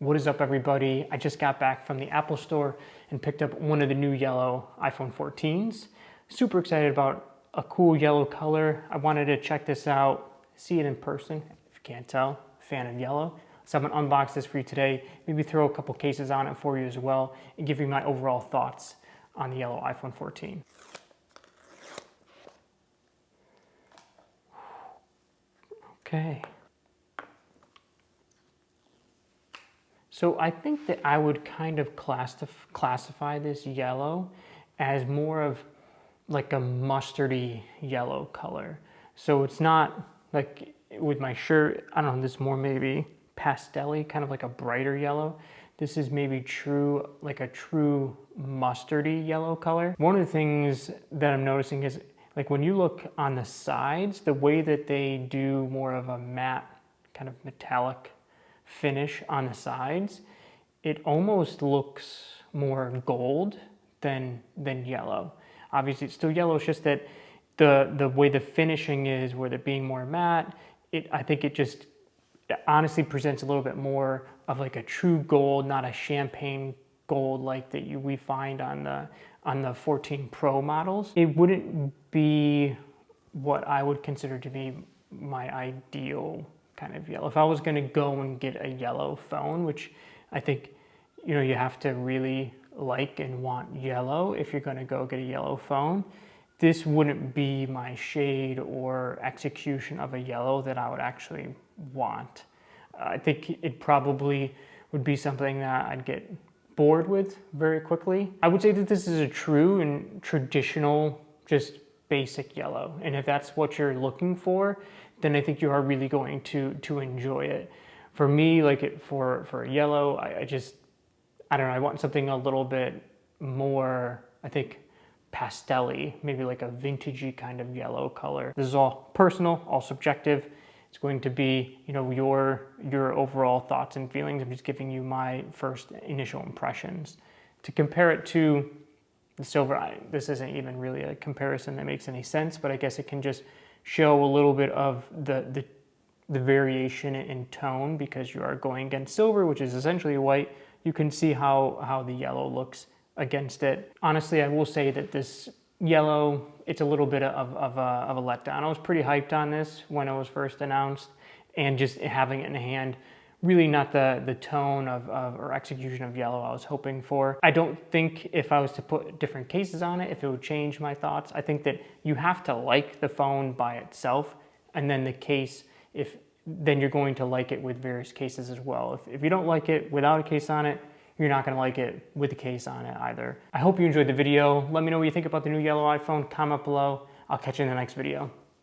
What is up, everybody? I just got back from the Apple Store and picked up one of the new yellow iPhone 14s. Super excited about a cool yellow color. I wanted to check this out, see it in person. If you can't tell, fan of yellow. So I'm gonna unbox this for you today, maybe throw a couple cases on it for you as well, and give you my overall thoughts on the yellow iPhone 14. Okay. So I think that I would kind of classify this yellow as more of like a mustardy yellow color. So it's not like with my shirt, I don't know, this more maybe pastel-y, kind of like a brighter yellow. This is maybe like a true mustardy yellow color. One of the things that I'm noticing is like when you look on the sides, the way that they do more of a matte kind of metallic finish on the sides, it almost looks more gold than yellow. Obviously it's still yellow, it's just that the way the finishing is, where they're being more matte, I think it just honestly presents a little bit more of like a true gold, not a champagne gold like that we find on the 14 Pro models. It wouldn't be what I would consider to be my ideal kind of yellow. If I was going to go and get a yellow phone, which I think, you know, you have to really like and want yellow if you're going to go get a yellow phone, this wouldn't be my shade or execution of a yellow that I would actually want. I think it probably would be something that I'd get bored with very quickly. I would say that this is a true and traditional, just basic yellow. And if that's what you're looking for, then I think you are really going to enjoy it. For me, like for a yellow, I don't know, I want something a little bit more, I think, pastel-y, maybe like a vintagey kind of yellow color. This is all personal, all subjective. It's going to be, you know, your overall thoughts and feelings. I'm just giving you my first initial impressions. To compare it to the silver, this isn't even really a comparison that makes any sense, but I guess it can just show a little bit of the variation in tone, because you are going against silver, which is essentially white. You can see how the yellow looks against it. Honestly, I will say that this yellow, it's a little bit of a letdown. I was pretty hyped on this when it was first announced, and just having it in hand, really not the tone or execution of yellow I was hoping for. I don't think if I was to put different cases on it, if it would change my thoughts. I think that you have to like the phone by itself, and then the case, then you're going to like it with various cases as well. If you don't like it without a case on it, you're not going to like it with a case on it either. I hope you enjoyed the video. Let me know what you think about the new yellow iPhone. Comment below. I'll catch you in the next video.